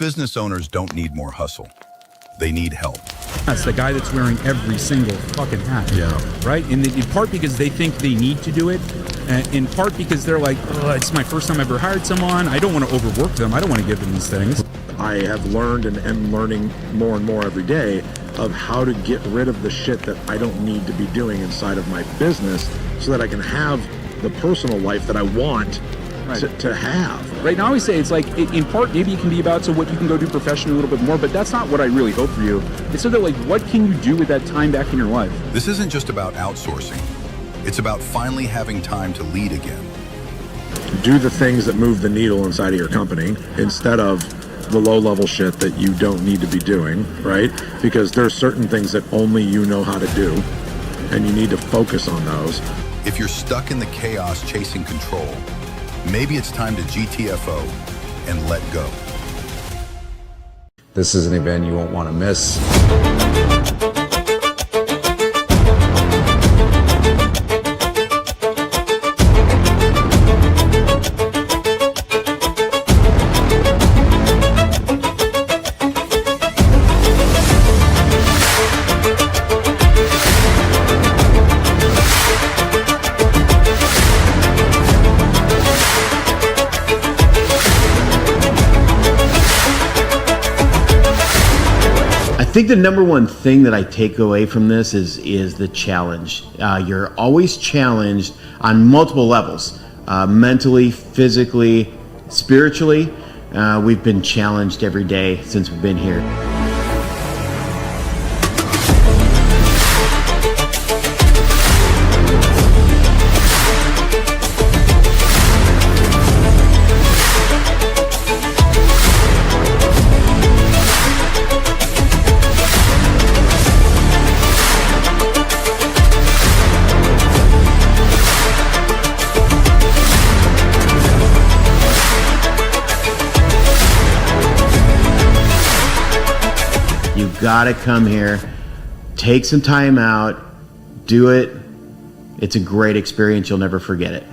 business owners don't need more hustle. They need help. That's the guy that's wearing every single fucking hat. Yeah. Right? And in part because they think they need to do it. And in part because they're like, it's my first time I ever hired someone. I don't want to overwork them. I don't want to give them these things. I have learned and am learning more and more every day of how to get rid of the shit that I don't need to be doing inside of my business so that I can have the personal life that I want to have. Right now, I always say it's like, in part, maybe it can be about so what you can go do professionally a little bit more, but that's not what I really hope for you. It's so that, like, what can you do with that time back in your life? This isn't just about outsourcing. It's about finally having time to lead again. Do the things that move the needle inside of your company instead of the low-level shit that you don't need to be doing, right? Because there's certain things that only you know how to do, and you need to focus on those. If you're stuck in the chaos chasing control, maybe it's time to GTFO and let go. This is an event you won't want to miss. I think the number one thing that I take away from this is the challenge. You're always challenged on multiple levels, mentally, physically, spiritually. We've been challenged every day since we've been here. You gotta come here, take some time out, do it. It's a great experience. You'll never forget it.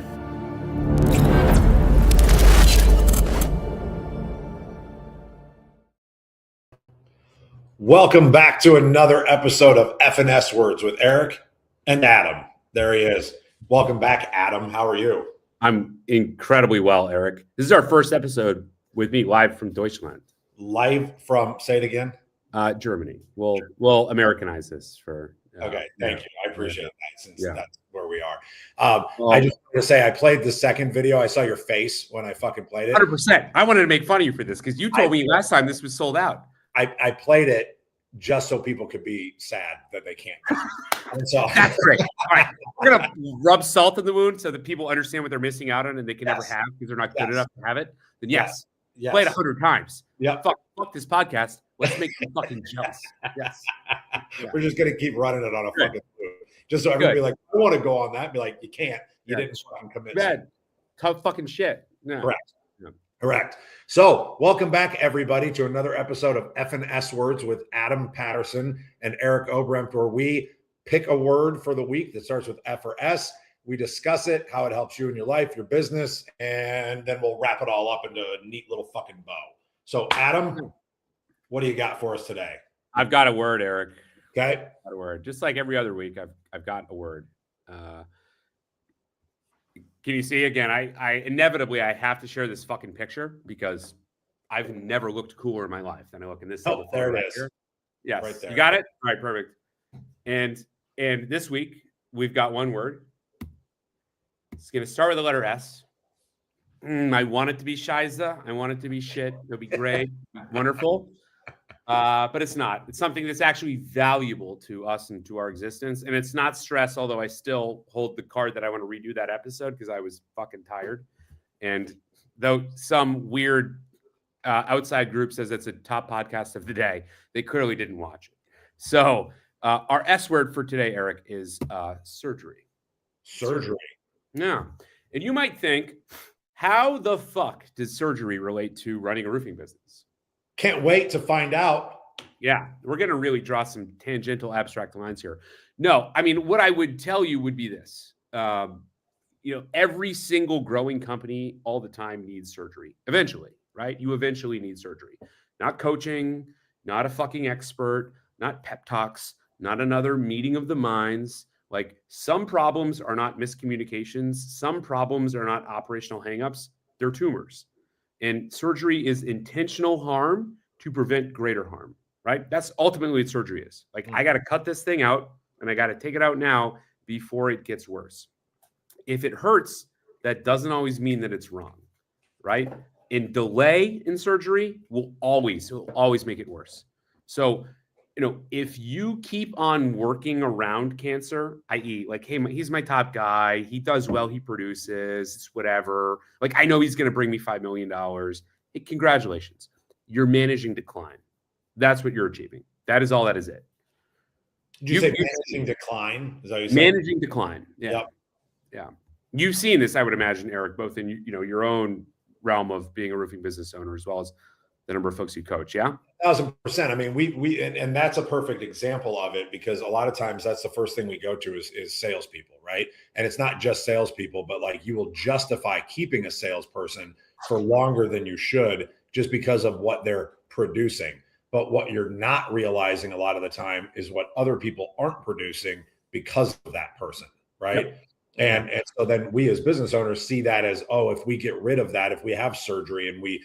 Welcome back to another episode of F&S Words with Eric and Adam. There he is. Welcome back, Adam. How are you? I'm incredibly well, Eric. This is our first episode with me live from Deutschland. Live from, say it again? Germany. We'll Americanize this for. Okay, thank you. I appreciate that since that's where we are. I just want to say I played the second video. I saw your face when I fucking played it. 100%. I wanted to make fun of you for this because you told me last time this was sold out. I played it just so people could be sad that they can't. And so that's great. All right, we're gonna rub salt in the wound so that people understand what they're missing out on and they can never have because they're not good enough to have it. Then play it 100 times. Yeah. Fuck this podcast. Let's make them fucking jealous. Yes. We're just gonna keep running it on a fucking loop. Just so everybody be like, I want to go on that and be like, you can't. You didn't fucking commit. Bad. Tough fucking shit. No. Correct. No. Correct. So welcome back, everybody, to another episode of F&S Words with Adam Patterson and Eric Obrempt, where we pick a word for the week that starts with F or S. We discuss it, how it helps you in your life, your business, and then we'll wrap it all up into a neat little fucking bow. So, Adam, what do you got for us today? I've got a word, Eric. Okay. I've got a word. Just like every other week, I've got a word. Can you see again? I inevitably I have to share this fucking picture because I've never looked cooler in my life than I look in this. Oh, there it is. Here. Yes, right there. You got it. All right, perfect. And this week we've got one word. It's going to start with the letter S. I want it to be Shiza. I want it to be shit. It'll be great, wonderful. But it's not. It's something that's actually valuable to us and to our existence. And it's not stress, although I still hold the card that I want to redo that episode because I was fucking tired. And though some weird outside group says it's a top podcast of the day, they clearly didn't watch it. So our S word for today, Eric, is surgery. Surgery. Yeah. And you might think, how the fuck does surgery relate to running a roofing business? Can't wait to find out. Yeah, we're going to really draw some tangential abstract lines here. No, I mean, what I would tell you would be this. Every single growing company all the time needs surgery. Eventually, right? You eventually need surgery. not coaching, not a fucking expert, not pep talks, not another meeting of the minds. Like, some problems are not miscommunications. Some problems are not operational hangups. They're tumors. And surgery is intentional harm to prevent greater harm, right? That's ultimately what surgery is. Like, I got to cut this thing out and I got to take it out now before it gets worse. If it hurts, that doesn't always mean that it's wrong, right? And delay in surgery will always make it worse. So, if you keep on working around cancer, i.e., like, hey, he's my top guy, he does well, he produces, it's whatever. Like, I know he's going to bring me $5 million. Hey, congratulations. You're managing decline. That's what you're achieving. That is all that is it. Did you say managing decline? Is that what you said? Managing decline. Yeah. Yep. Yeah. You've seen this, I would imagine, Eric, both in your own realm of being a roofing business owner as well as the number of folks you coach. Yeah. 1,000%. I mean, and that's a perfect example of it, because a lot of times that's the first thing we go to is salespeople, right? And it's not just salespeople, but like, you will justify keeping a salesperson for longer than you should just because of what they're producing. But what you're not realizing a lot of the time is what other people aren't producing because of that person, right? Yep. And so then we as business owners see that as, oh, if we get rid of that, if we have surgery and we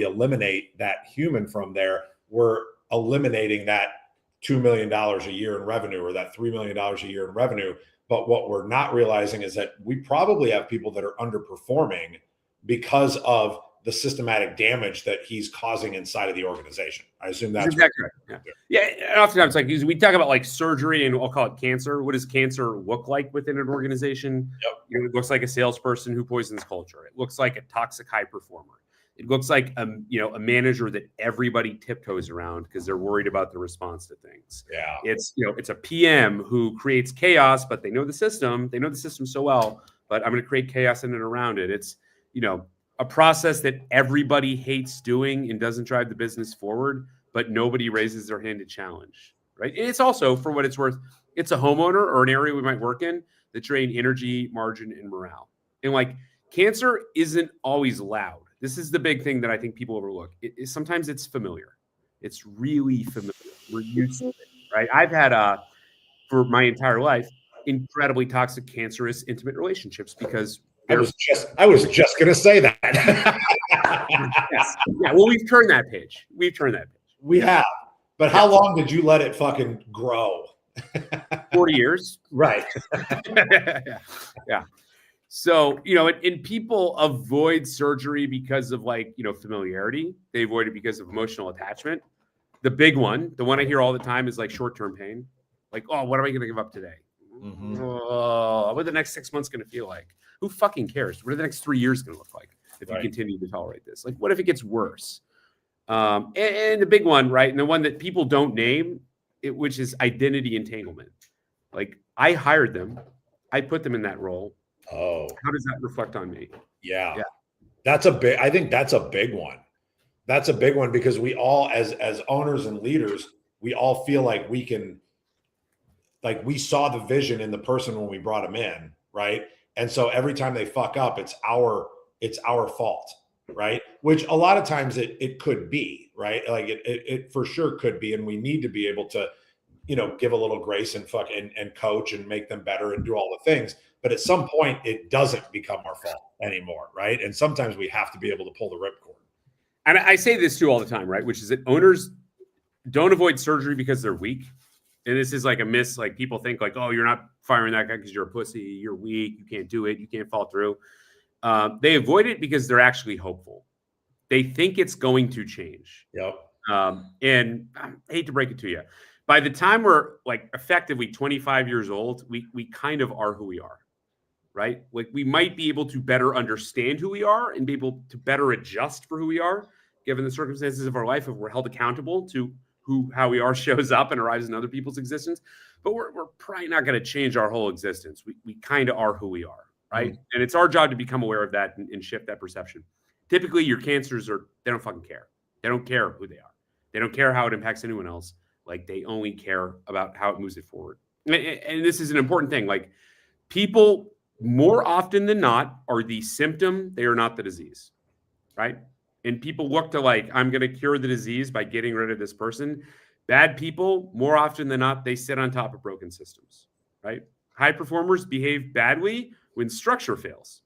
eliminate that human from there, we're eliminating that $2 million a year in revenue, or that $3 million a year in revenue. But what we're not realizing is that we probably have people that are underperforming because of the systematic damage that he's causing inside of the organization. I assume that's exactly right. Yeah. And oftentimes, like, we talk about like surgery, and I'll call it cancer. What does cancer look like within an organization? Yep. It looks like a salesperson who poisons culture. It looks like a toxic high performer. It looks like a manager that everybody tiptoes around because they're worried about the response to things. Yeah. It's a PM who creates chaos, but they know the system. They know the system so well, but I'm going to create chaos in and around it. It's, a process that everybody hates doing and doesn't drive the business forward, but nobody raises their hand to challenge, right? And it's also, for what it's worth, it's a homeowner or an area we might work in that drain energy, margin, and morale. And like, cancer isn't always loud. This is the big thing that I think people overlook. Sometimes it's familiar. It's really familiar. We're used to it, right? I've had, for my entire life, incredibly toxic, cancerous, intimate relationships because I was just going to say that. Yes. Yeah. Well, we've turned that page. We have. But how long did you let it fucking grow? 40 years. Right. Yeah. So, and people avoid surgery because of familiarity. They avoid it because of emotional attachment. The big one, the one I hear all the time, is like short-term pain. Like, oh, what am I going to give up today? Mm-hmm. Oh, what are the next 6 months going to feel like? Who fucking cares? What are the next 3 years going to look like if you continue to tolerate this? Like, what if it gets worse? And the big one, right? And the one that people don't name, which is identity entanglement. Like, I hired them. I put them in that role. Oh, how does that reflect on me? Yeah. I think that's a big one. That's a big one, because we all, as owners and leaders, we all feel like we can, like, we saw the vision in the person when we brought them in, right? And so every time they fuck up, it's our fault, right? Which a lot of times it could be, right? Like it for sure could be, and we need to be able to, give a little grace and and coach and make them better and do all the things. But at some point, it doesn't become our fault anymore, right? And sometimes we have to be able to pull the ripcord. And I say this too all the time, right? Which is that owners don't avoid surgery because they're weak. And this is like a miss. Like, people think like, oh, you're not firing that guy because you're a pussy, you're weak, you can't do it, you can't fall through. They avoid it because they're actually hopeful. They think it's going to change. Yep. And I hate to break it to you, by the time we're like effectively 25 years old, we kind of are who we are, right? Like, we might be able to better understand who we are and be able to better adjust for who we are, given the circumstances of our life, if we're held accountable to how we are shows up and arrives in other people's existence. But we're probably not going to change our whole existence. We kind of are who we are, right? Mm-hmm. And it's our job to become aware of that and shift that perception. Typically, your cancers they don't fucking care. They don't care who they are. They don't care how it impacts anyone else. Like, they only care about how it moves it forward. And this is an important thing. Like, people more often than not are the symptom. They are not the disease, right? and people look to like, I'm going to cure the disease by getting rid of this person. Bad people, more often than not, they sit on top of broken systems, right? High performers behave badly when structure fails,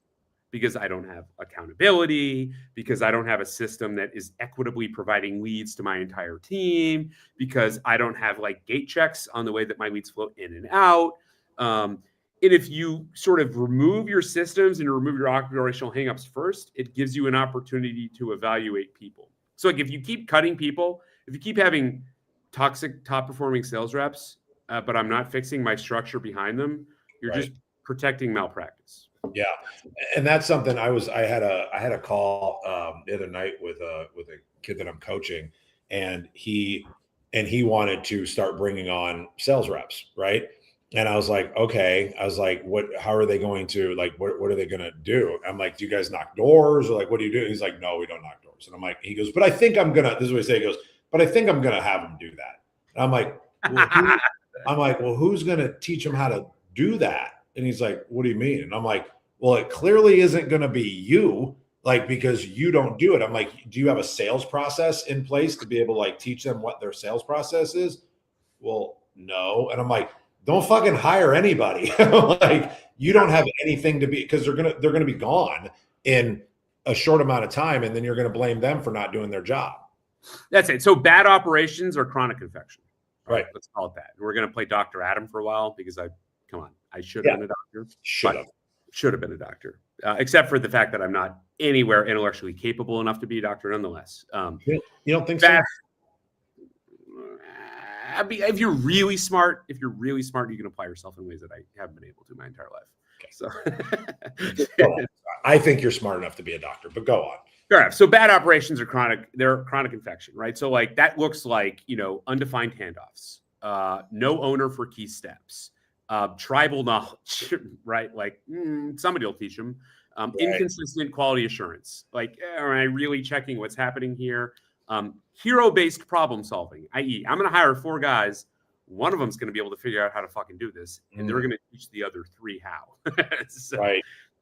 because I don't have accountability, because I don't have a system that is equitably providing leads to my entire team, because I don't have like gate checks on the way that my leads flow in and out. And if you sort of remove your systems and remove your operational hangups first, it gives you an opportunity to evaluate people. So like if you keep cutting people, if you keep having toxic top performing sales reps, but I'm not fixing my structure behind them, you're just protecting malpractice. Yeah, and that's something I had a call the other night with a kid that I'm coaching, and he wanted to start bringing on sales reps, right? And I was like, okay. I was like, what? How are they going to like? What are they going to do? I'm like, do you guys knock doors or like what do you do? He's like, no, we don't knock doors. And I'm like, he goes, but I think I'm gonna. This is what he said. He goes, but I think I'm gonna have him do that. And I'm like, well, who's gonna teach him how to do that? And he's like, what do you mean? And I'm like, well, it clearly isn't going to be you, like, because you don't do it. I'm like, do you have a sales process in place to be able to like teach them what their sales process is? Well, no. And I'm like, don't fucking hire anybody. Like, you don't have anything to be, because they're going to be gone in a short amount of time. And then you're going to blame them for not doing their job. That's it. So bad operations or chronic infection. Right. Let's call it that. We're going to play Dr. Adam for a while because I should have been a doctor. Should have been a doctor, except for the fact that I'm not anywhere intellectually capable enough to be a doctor nonetheless. You don't think so? If you're really smart, you can apply yourself in ways that I haven't been able to my entire life. Okay. So I think you're smart enough to be a doctor, but go on. Fair enough. So bad operations are they're chronic infection, right? So like that looks like, undefined handoffs, no owner for key steps, tribal knowledge, right? Like somebody will teach them. Inconsistent quality assurance. Like, am I really checking what's happening here? Hero-based problem solving, i.e., I'm going to hire 4 guys. One of them's going to be able to figure out how to fucking do this, and they're going to teach the other 3 how. So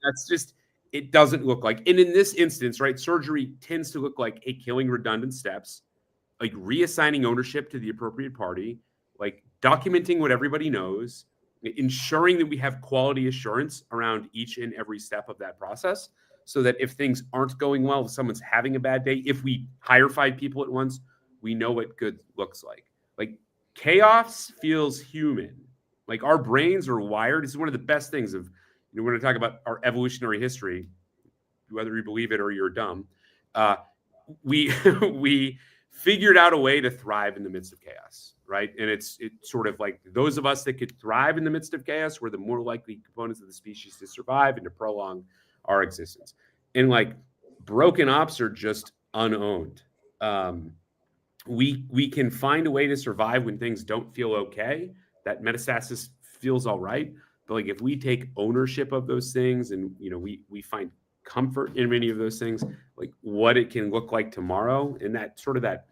that's just, it doesn't look like. And in this instance, right, surgery tends to look like killing redundant steps, like reassigning ownership to the appropriate party, like documenting what everybody knows, ensuring that we have quality assurance around each and every step of that process, so that if things aren't going well, if someone's having a bad day, if we hire 5 people at once, we know what good looks like. Like chaos feels human. Like our brains are wired. This is one of the best things of, we're going to talk about our evolutionary history, whether you believe it or you're dumb. We figured out a way to thrive in the midst of chaos, right? And it's sort of like those of us that could thrive in the midst of chaos were the more likely components of the species to survive and to prolong our existence. And like broken ops are just unowned. We can find a way to survive when things don't feel okay. That metastasis feels all right. But like if we take ownership of those things and we find comfort in many of those things, like what it can look like tomorrow, and that sort of that,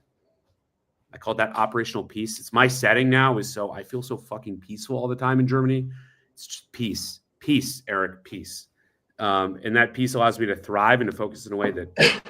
I call it that operational peace. It's my setting now, is so I feel so fucking peaceful all the time in Germany. It's just peace, Eric, peace. And that peace allows me to thrive and to focus in a way that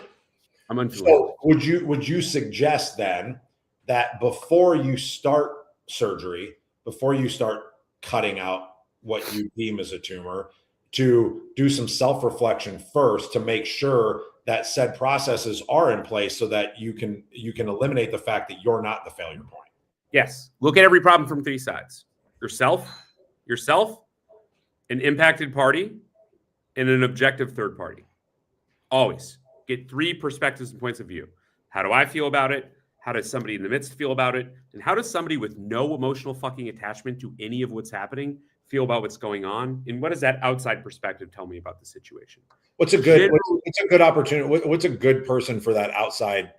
I'm unfamiliar. So would you suggest then that before you start surgery, before you start cutting out what you deem as a tumor, to do some self-reflection first to make sure that said processes are in place so that you can eliminate the fact that you're not the failure point? Yes. Look at every problem from 3 sides. Yourself, an impacted party, and an objective third party. Always get 3 perspectives and points of view. How do I feel about it? How does somebody in the midst feel about it? And how does somebody with no emotional fucking attachment to any of what's happening feel about what's going on? And what does that outside perspective tell me about the situation? What's a good opportunity? What's a good person for that outside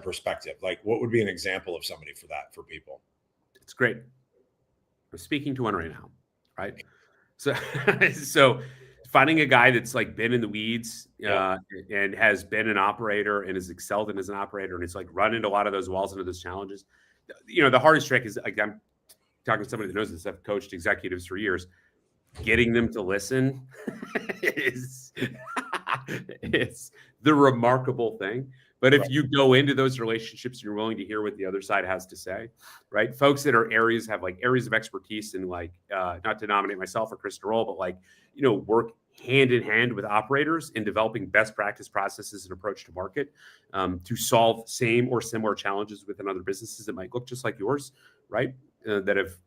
perspective? Like, what would be an example of somebody for that for people? It's great. I'm speaking to one right now, right? So finding a guy that's like been in the weeds and has been an operator and has excelled in as an operator and it's like run into a lot of those walls, into those challenges. The hardest trick is, like, I'm talking to somebody that knows this. I've coached executives for years. Getting them to listen is the remarkable thing. But if you go into those relationships and you're willing to hear what the other side has to say, right? Folks that are have like areas of expertise in like, not to nominate myself or Chris Roll, but like, work hand in hand with operators in developing best practice processes and approach to market to solve same or similar challenges within other businesses that might look just like yours, right? That have,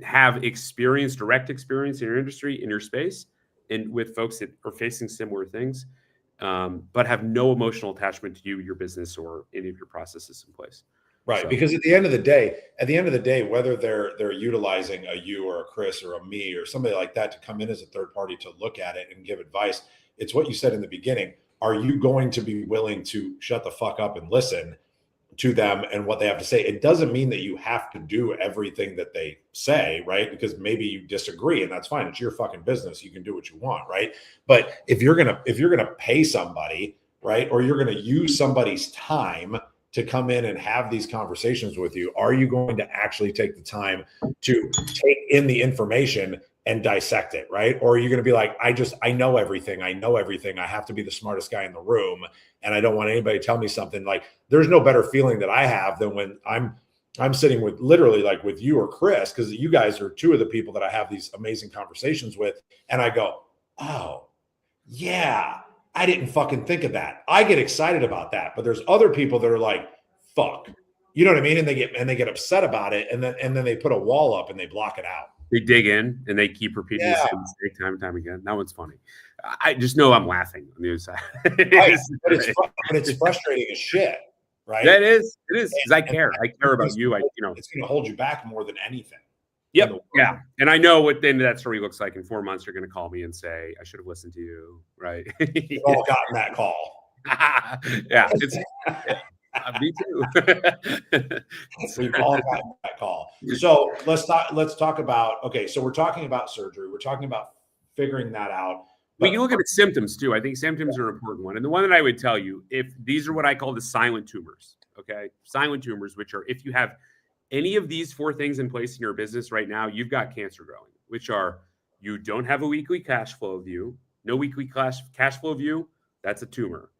have experience, direct experience in your industry, in your space, and with folks that are facing similar things. But have no emotional attachment to you, your business, or any of your processes in place. Right. So. Because at the end of the day, whether they're utilizing a you or a Chris or a me or somebody like that to come in as a third party to look at it and give advice, it's what you said in the beginning. Are you going to be willing to shut the fuck up and listen to them and what they have to say? It doesn't mean that you have to do everything that they say, right? Because maybe you disagree, and that's fine. It's your fucking business. You can do what you want, right? But if you're gonna pay somebody, right, or you're gonna use somebody's time to come in and have these conversations with you, are you going to actually take the time to take in the information and dissect it, right? Or are you going to be like, I know everything. I have to be the smartest guy in the room, and I don't want anybody to tell me something. Like, there's no better feeling that I have than when I'm sitting with literally like with you or Chris, because you guys are two of the people that I have these amazing conversations with, and I go, oh yeah, I didn't fucking think of that. I get excited about that, but there's other people that are like, fuck, you know what I mean? And they get upset about it, and then they put a wall up and they block it out. They dig in and they keep repeating the same mistake time and time again. That one's funny. I just know I'm laughing on the other side. Right. But it's frustrating as shit, right? That is. It is, because I care. I care about you. It's going to hold you back more than anything. Yep. Yeah. And I know what the end of that story looks like. In 4 months, you're going to call me and say, I should have listened to you. Right. We've all gotten that call. Yeah. Me too. We've all gotten that call. So let's talk about, okay, so we're talking about surgery. We're talking about figuring that out. We can look at the symptoms too. I think symptoms are an important one. And the one that I would tell you, if these are what I call the silent tumors, okay? Silent tumors, which are, if you have any of these 4 things in place in your business right now, you've got cancer growing, which are, you don't have a weekly cash flow view, no weekly cash flow view, that's a tumor.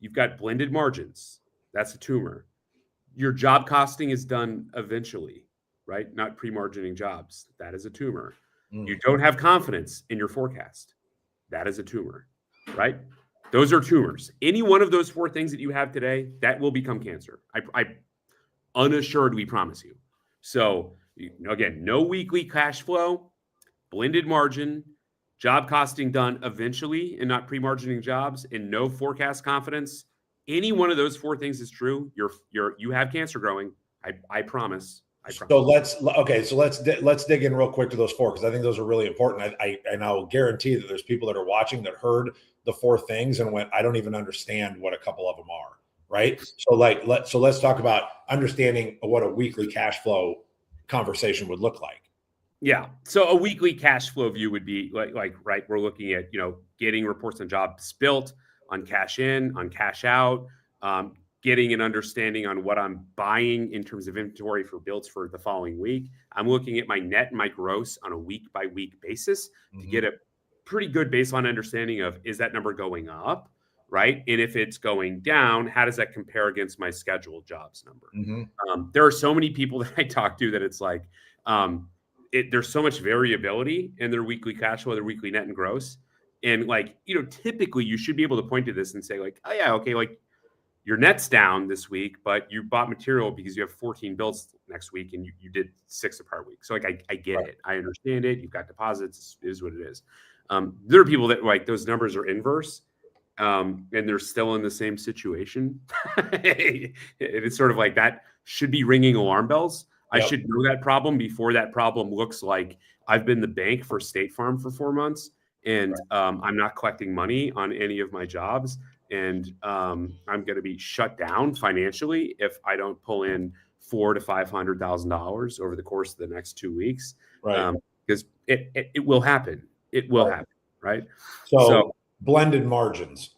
You've got blended margins, that's a tumor. Your job costing is done eventually, right? Not pre-margining jobs, that is a tumor. You don't have confidence in your forecast. That is a tumor, right? Those are tumors. Any one of those 4 things that you have today, that will become cancer. I unassuredly promise you. So again, no weekly cash flow, blended margin, job costing done eventually and not pre-margining jobs, and no forecast confidence. Any one of those 4 things is true. You have cancer growing. I promise. So let's dig in real quick to those 4, because I think those are really important. I'll guarantee that there's people that are watching that heard the 4 things and went, I don't even understand what a couple of them are, right? So let's talk about understanding what a weekly cash flow conversation would look like. Yeah. So a weekly cash flow view would be like right, we're looking at, getting reports on jobs built, on cash in, on cash out, getting an understanding on what I'm buying in terms of inventory for builds for the following week. I'm looking at my net and my gross on a week by week basis to get a pretty good baseline understanding of, is that number going up, right? And if it's going down, how does that compare against my scheduled jobs number? There are so many people that I talk to that it's like, there's so much variability in their weekly cash flow, their weekly net and gross. And typically you should be able to point to this and say like, oh yeah, okay, like your net's down this week, but you bought material because you have 14 builds next week and you did 6 the prior week. So I get it. I understand it. You've got deposits. It is what it is. There are people that like those numbers are inverse and they're still in the same situation. It's sort of like that should be ringing alarm bells. Yep. I should know that problem before that problem looks like I've been the bank for State Farm for 4 months and I'm not collecting money on any of my jobs. And I'm going to be shut down financially if I don't pull in $400,000 to $500,000 over the course of the next 2 weeks, right? Because it will happen. It will happen, right? So blended margins.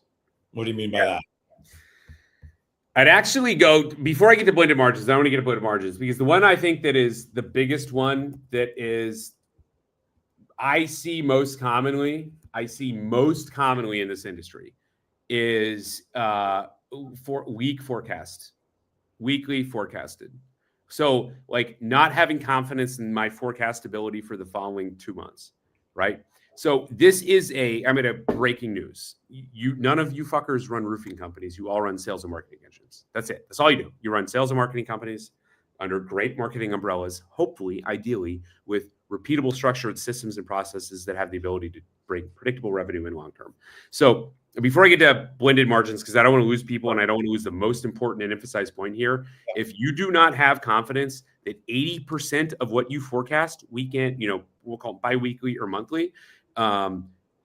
What do you mean by that? I'd actually go before I get to blended margins. I want to get to blended margins because the one I think that is the biggest one that is I see most commonly in this industry is for week forecast, weekly forecasted. So like not having confidence in my forecastability for the following 2 months, right? So this is I'm at a breaking news. None of you fuckers run roofing companies. You all run sales and marketing engines. That's it. That's all you do. You run sales and marketing companies under great marketing umbrellas, hopefully, ideally, with repeatable structured systems and processes that have the ability to bring predictable revenue in long term. So before I get to blended margins, because I don't want to lose people and I don't want to lose the most important and emphasized point here, if you do not have confidence that 80% of what you forecast weekend, we'll call it biweekly or monthly,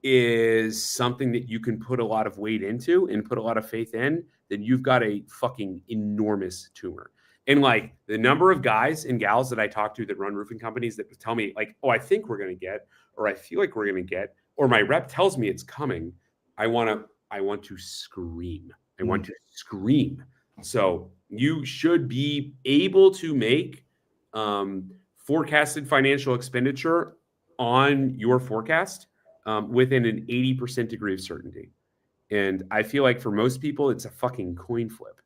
is something that you can put a lot of weight into and put a lot of faith in, then you've got a fucking enormous tumor. And like the number of guys and gals that I talk to that run roofing companies that tell me like, oh, I think we're going to get, or I feel like we're going to get, or my rep tells me it's coming. I want to scream. I want to scream. So you should be able to make forecasted financial expenditure on your forecast within an 80% degree of certainty. And I feel like for most people, it's a fucking coin flip.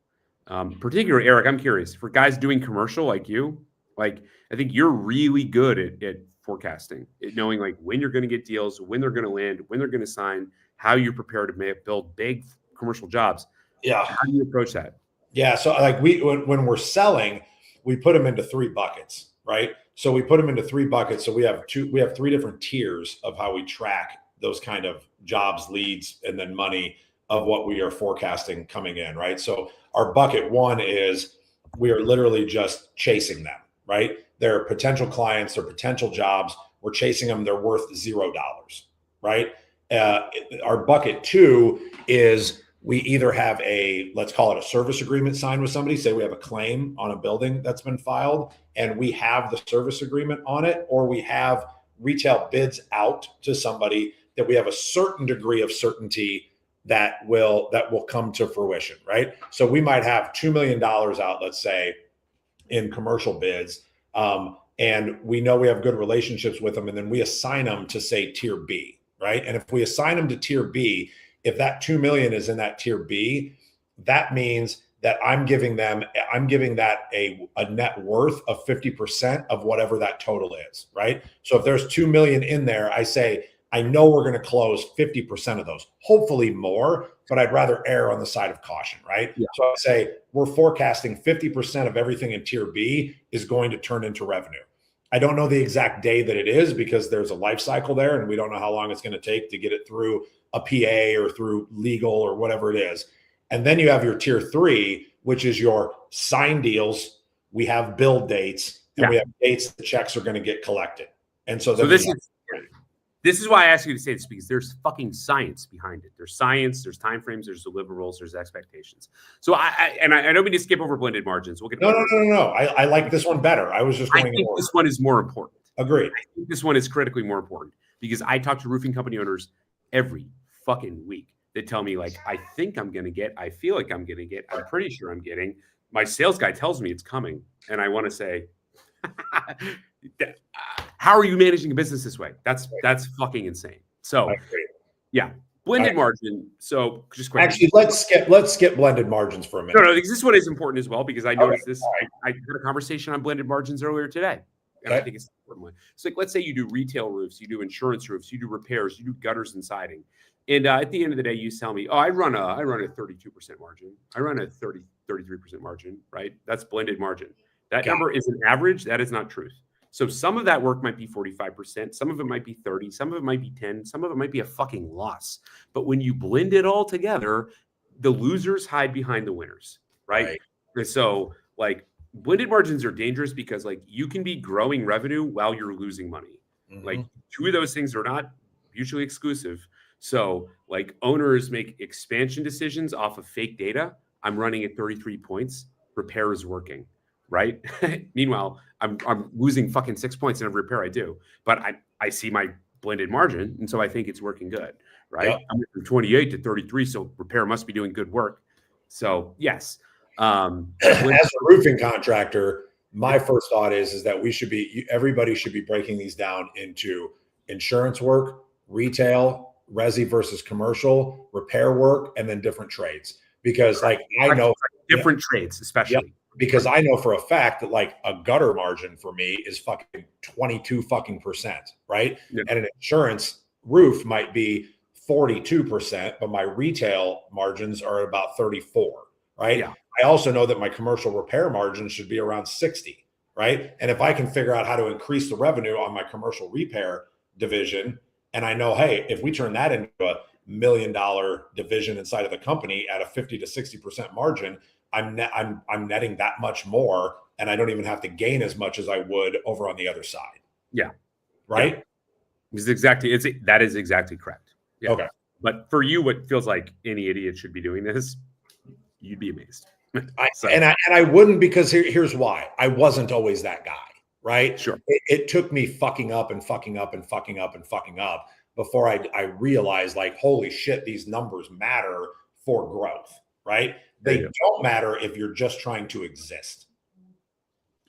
Particularly, Eric, I'm curious, for guys doing commercial like you, like I think you're really good at forecasting, at knowing like when you're going to get deals, when they're going to land, when they're going to sign, how you prepare to build big commercial jobs. Yeah. How do you approach that? Yeah. So like when we're selling, we put them into 3 buckets, right? So we put them into 3 buckets. So we have 3 different tiers of how we track those kind of jobs, leads, and then money of what we are forecasting coming in, right? So our bucket 1 is we are literally just chasing them, right? They're potential clients, they're potential jobs. We're chasing them. They're worth $0, right? Our bucket 2 is we either have let's call it a service agreement signed with somebody. Say we have a claim on a building that's been filed and we have the service agreement on it, or we have retail bids out to somebody that we have a certain degree of certainty that will come to fruition, right? So we might have $2 million out, let's say, in commercial bids, and we know we have good relationships with them, and then we assign them to say tier B, right? And if we assign them to tier B, if that 2 million is in that tier B, that means that I'm giving that a net worth of 50% of whatever that total is, right? So if there's 2 million in there, I say, I know we're going to close 50% of those, hopefully more, but I'd rather err on the side of caution, right? Yeah. So I say we're forecasting 50% of everything in tier B is going to turn into revenue. I don't know the exact day that it is because there's a life cycle there and we don't know how long it's going to take to get it through a PA or through legal or whatever it is. And then you have your tier 3, which is your signed deals. We have build dates and we have dates the checks are going to get collected. And so this is why I ask you to say this, because there's fucking science behind it. There's science, there's timeframes, there's deliverables, there's expectations. So I don't mean to skip over blended margins. We'll get no. I like this one better. I was just going. I think this one is more important. Agreed. I think this one is critically more important because I talk to roofing company owners every fucking week that tell me like, I think I'm going to get, I feel like I'm going to get, I'm pretty sure I'm getting. My sales guy tells me it's coming, and I want to say, how are you managing a business this way? That's fucking insane. So, yeah, blended margin. So, just quickly. Actually, let's skip blended margins for a minute. No, this one is important as well because I noticed this. I had a conversation on blended margins earlier today, and I think it's an important one. So, like, let's say you do retail roofs, you do insurance roofs, you do repairs, you do gutters and siding, and at the end of the day, you tell me, oh, I run a 32% margin, I run a 33% margin, right? That's blended margin. That number is an average. That is not truth. So some of that work might be 45%. Some of it might be 30. Some of it might be 10. Some of it might be a fucking loss. But when you blend it all together, the losers hide behind the winners, right? And so like blended margins are dangerous because like you can be growing revenue while you're losing money. Mm-hmm. Like 2 of those things are not mutually exclusive. So like owners make expansion decisions off of fake data. I'm running at 33 points. Repair is working. Right. Meanwhile, I'm losing fucking 6 points in every repair I do, but I see my blended margin, and so I think it's working good. Right. Yep. I'm from 28 to 33, so repair must be doing good work. So yes. As a roofing contractor, my first thought is that everybody should be breaking these down into insurance work, retail, resi versus commercial, repair work, and then different trades. because like I know different trades, especially. Because I know for a fact that like a gutter margin for me is fucking 22%, right? Yeah. And an insurance roof might be 42%, but my retail margins are about 34, right? Yeah. I also know that my commercial repair margin should be around 60, right? And if I can figure out how to increase the revenue on my commercial repair division, and I know, hey, if we turn that into a $1 million division inside of the company at a 50 to 60% margin, I'm netting that much more, and I don't even have to gain as much as I would over on the other side. Yeah. Right. Yeah. That is exactly correct. Yeah. Okay. But for you, what feels like any idiot should be doing this, you'd be amazed. I wouldn't, because here's why. I wasn't always that guy, right? Sure. It took me fucking up before I realized, like, holy shit, these numbers matter for growth, right? They don't matter if you're just trying to exist,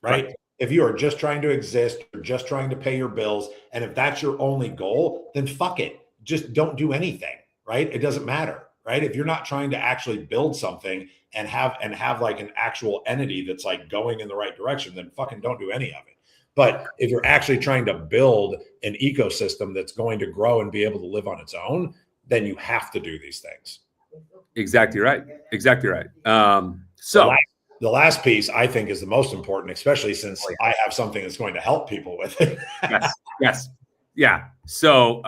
right? If you are just trying to exist, you're just trying to pay your bills, and if that's your only goal, then fuck it. Just don't do anything, right? It doesn't matter, right? If you're not trying to actually build something and have like an actual entity that's like going in the right direction, then fucking don't do any of it. But if you're actually trying to build an ecosystem that's going to grow and be able to live on its own, then you have to do these things. Exactly right. Exactly right. So the last piece I think is the most important, especially since I have something that's going to help people with it. Yes. Yeah. So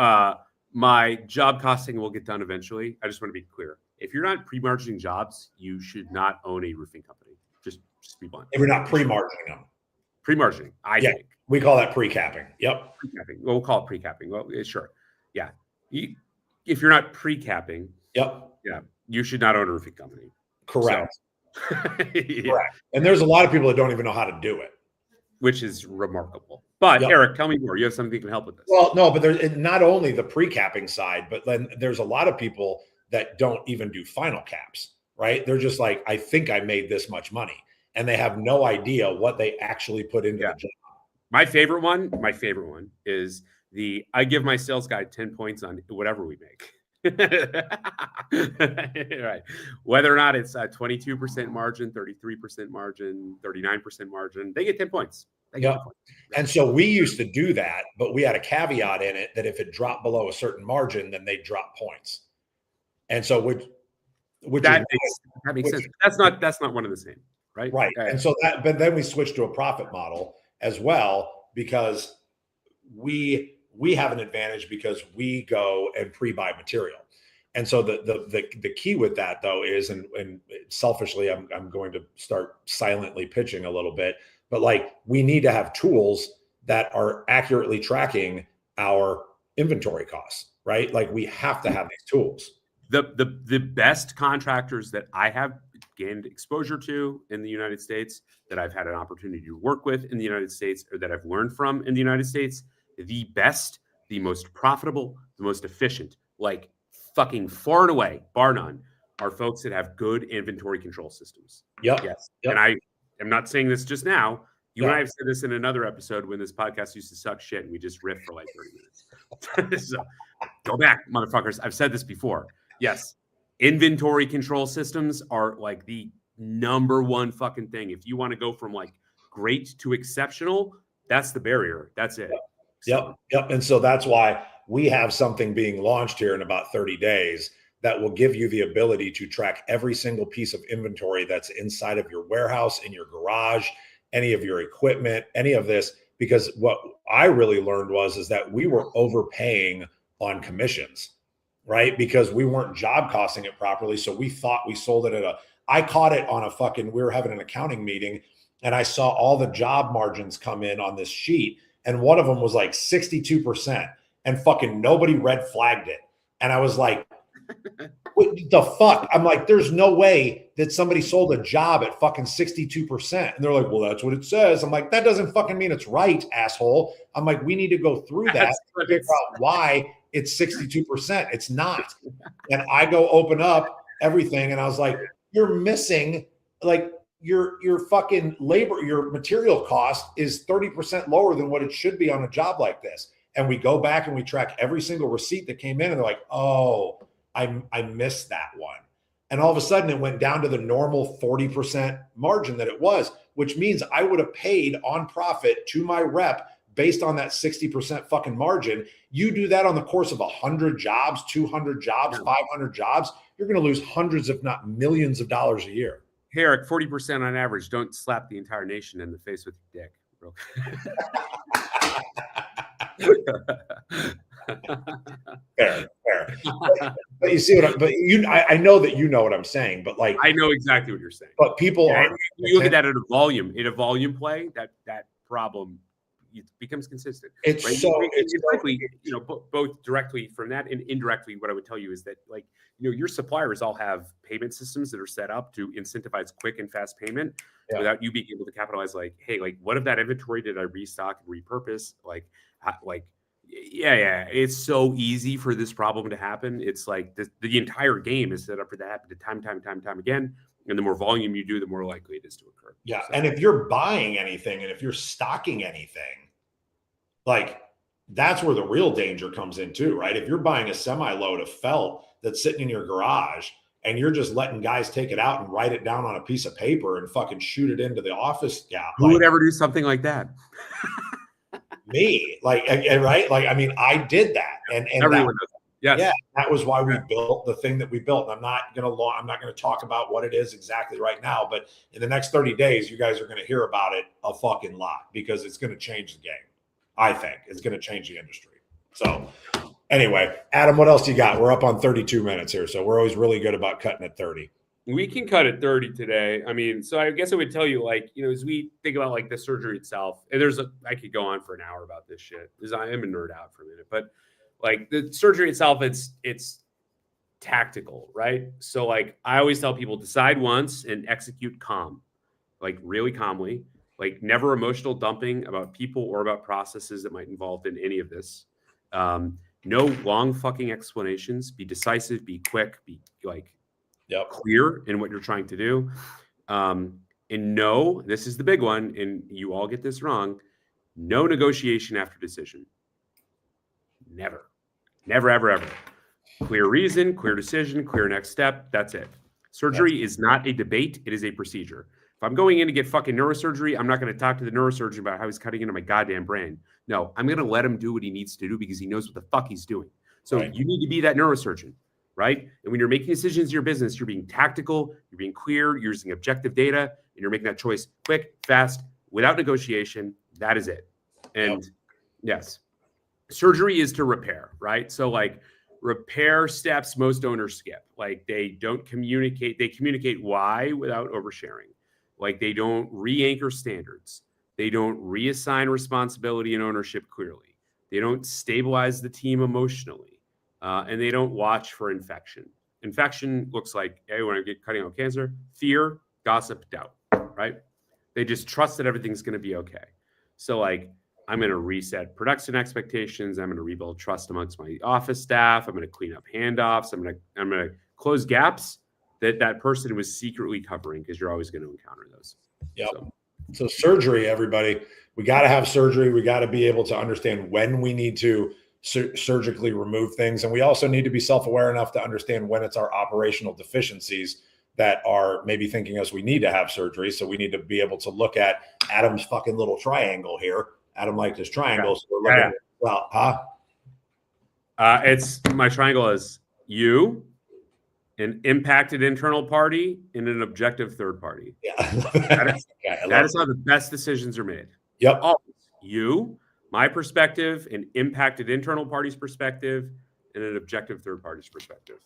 my job costing will get done eventually. I just want to be clear. If you're not pre-margining jobs, you should not own a roofing company. Just be blunt. If you're not pre-margining them. Pre-margining, I think. We call that pre-capping. Yep. Pre-capping. Well, we'll call it pre-capping. Well, sure. Yeah. If you're not pre-capping, yeah, you should not own a roofing company. Correct. Correct. And there's a lot of people that don't even know how to do it, which is remarkable. But Eric, tell me more. You have something that can help with this. Well, no, but there's not only the pre-capping side, but then there's a lot of people that don't even do final caps, right? They're just like, I think I made this much money, and they have no idea what they actually put into the job. My favorite one is I give my sales guy 10 points on whatever we make. Right. Whether or not it's a 22% margin, 33% margin, 39% margin, they get 10 points. And so we used to do that, but we had a caveat in it that if it dropped below a certain margin, then they drop points. And so that makes sense. That's not one of the same, right? Right. And so but then we switched to a profit model as well, because we have an advantage because we go and pre-buy material. And so the key with that though is, and selfishly, I'm going to start silently pitching a little bit, but like, we need to have tools that are accurately tracking our inventory costs, right? Like, we have to have these tools. The best contractors that I have gained exposure to in the United States, that I've had an opportunity to work with in the United States, or that I've learned from in the United States, the best, the most profitable, the most efficient, like fucking far and away, bar none, are folks that have good inventory control systems. Yep. Yes. Yep. And I am not saying this just now. You and I have said this in another episode when this podcast used to suck shit and we just riffed for like 30 minutes. So go back, motherfuckers. I've said this before. Yes. Inventory control systems are like the number one fucking thing. If you want to go from like great to exceptional, that's the barrier. That's it. Yep. And so that's why we have something being launched here in about 30 days that will give you the ability to track every single piece of inventory that's inside of your warehouse, in your garage, any of your equipment, any of this. Because what I really learned is that we were overpaying on commissions, right? Because we weren't job costing it properly. So we thought we sold it I caught it on we were having an accounting meeting, and I saw all the job margins come in on this sheet. And one of them was like 62%, and fucking nobody red flagged it. And I was like, what the fuck? I'm like, there's no way that somebody sold a job at fucking 62%. And they're like, well, that's what it says. I'm like, that doesn't fucking mean it's right, asshole. I'm like, we need to go through that and figure out why it's 62%. It's not. And I go open up everything, and I was like, you're missing, like, your fucking labor, your material cost is 30% lower than what it should be on a job like this. And we go back and we track every single receipt that came in, and they're like, oh, I missed that one. And all of a sudden it went down to the normal 40% margin that it was, which means I would have paid on profit to my rep based on that 60% fucking margin. You do that on the course of 100 jobs, 200 jobs, 500 jobs, you're going to lose hundreds, if not millions of dollars a year. Hey, Eric, 40% on average. Don't slap the entire nation in the face with your dick. Fair. But you see what I know that you know what I'm saying, but like I know exactly what you're saying. But people aren't. You look at that at a volume. In a volume play, that problem becomes consistent. It's right? so it's quickly, both directly from that and indirectly. What I would tell you is that, like, your suppliers all have payment systems that are set up to incentivize quick and fast payment without you being able to capitalize. Like, hey, like, what of that inventory did I restock and repurpose? Yeah, it's so easy for this problem to happen. It's like the entire game is set up for that to happen time again. And the more volume you do, the more likely it is to occur. Yeah. So, and if you're buying anything and if you're stocking anything, like, that's where the real danger comes in too, right? If you're buying a semi-load of felt that's sitting in your garage and you're just letting guys take it out and write it down on a piece of paper and fucking shoot it into the office. Yeah. Who would ever do something like that? Me, right? Like, I mean, I did that. And everyone does. Yes. Yeah, that was why we built the thing that we built. And I'm not going to talk about what it is exactly right now, but in the next 30 days, you guys are going to hear about it a fucking lot because it's going to change the game. I think it's going to change the industry. So anyway, Adam, what else you got? We're up on 32 minutes here. So we're always really good about cutting at 30. We can cut at 30 today. I mean, so I guess I would tell you, like, as we think about like the surgery itself, and I could go on for an hour about this shit because I am a nerd out for a minute, but like the surgery itself, it's tactical, right? So like I always tell people, decide once and execute calm, like really calmly, like never emotional dumping about people or about processes that might involve in any of this. No long fucking explanations. Be decisive, be quick, be like clear in what you're trying to do. And no, this is the big one, and you all get this wrong. No negotiation after decision. Never, ever. Clear reason, clear decision, clear next step. That's it. Surgery is not a debate. It is a procedure. If I'm going in to get fucking neurosurgery, I'm not going to talk to the neurosurgeon about how he's cutting into my goddamn brain. No, I'm going to let him do what he needs to do because he knows what the fuck he's doing. So you need to be that neurosurgeon, right? And when you're making decisions in your business, you're being tactical, you're being clear, you're using objective data, and you're making that choice quick, fast, without negotiation. That is it. And yes, surgery is to repair, right? So like repair steps most owners skip. Like they don't communicate. They communicate why without oversharing. Like they don't re-anchor standards. They don't reassign responsibility and ownership clearly. They don't stabilize the team emotionally. And they don't watch for infection. Infection looks like, hey, when I get cutting out cancer, fear, gossip, doubt, right? They just trust that everything's going to be okay. So like, I'm going to reset production expectations. I'm going to rebuild trust amongst my office staff. I'm going to clean up handoffs. I'm going to close gaps that person was secretly covering because you're always going to encounter those. Yep. So surgery, everybody, we got to have surgery. We got to be able to understand when we need to surgically remove things. And we also need to be self-aware enough to understand when it's our operational deficiencies that are maybe thinking us we need to have surgery. So we need to be able to look at Adam's fucking little triangle here. Adam liked his triangles. So we're looking it's my triangle is you, an impacted internal party, and an objective third party. Yeah. that is how the best decisions are made. Yep. Always you, my perspective, an impacted internal party's perspective, and an objective third party's perspective.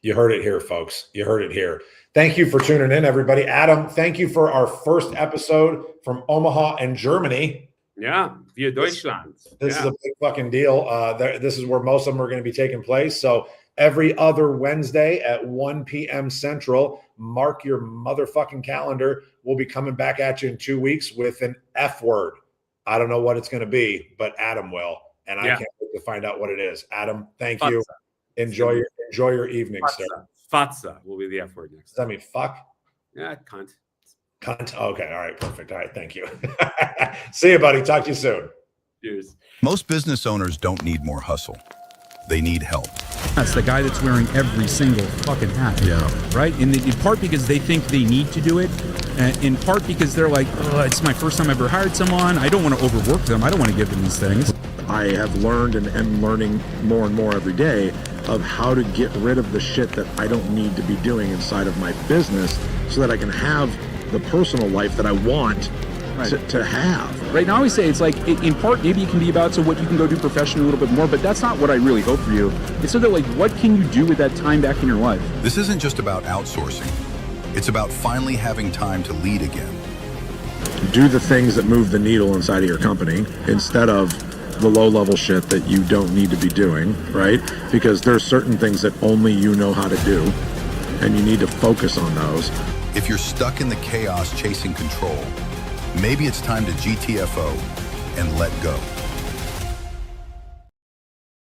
You heard it here, folks. You heard it here. Thank you for tuning in, everybody. Adam, thank you for our first episode from Omaha and Germany. Yeah, via Deutschland. This is a big fucking deal. This is where most of them are going to be taking place. So every other Wednesday at 1 p.m. Central, mark your motherfucking calendar. We'll be coming back at you in 2 weeks with an F word. I don't know what it's going to be, but Adam will. And I can't wait to find out what it is. Adam, thank you. Enjoy your evening, sir. Fatsa will be the F word next. Does that mean fuck? Yeah, cunt. Cunt. Okay. All right. Perfect. All right. Thank you. See you, buddy. Talk to you soon. Cheers. Most business owners don't need more hustle. They need help. That's the guy that's wearing every single fucking hat. Yeah. Right? In part because they think they need to do it. In part because they're like, it's my first time I ever hired someone. I don't want to overwork them. I don't want to give them these things. I have learned and am learning more and more every day of how to get rid of the shit that I don't need to be doing inside of my business so that I can have the personal life that I want to have. Right now, I always say it's like, in part, maybe it can be about so what you can go do professionally a little bit more, but that's not what I really hope for you. It's so that, like, what can you do with that time back in your life? This isn't just about outsourcing. It's about finally having time to lead again. Do the things that move the needle inside of your company instead of the low-level shit that you don't need to be doing, right? Because there's certain things that only you know how to do, and you need to focus on those. If you're stuck in the chaos chasing control, maybe it's time to GTFO and let go.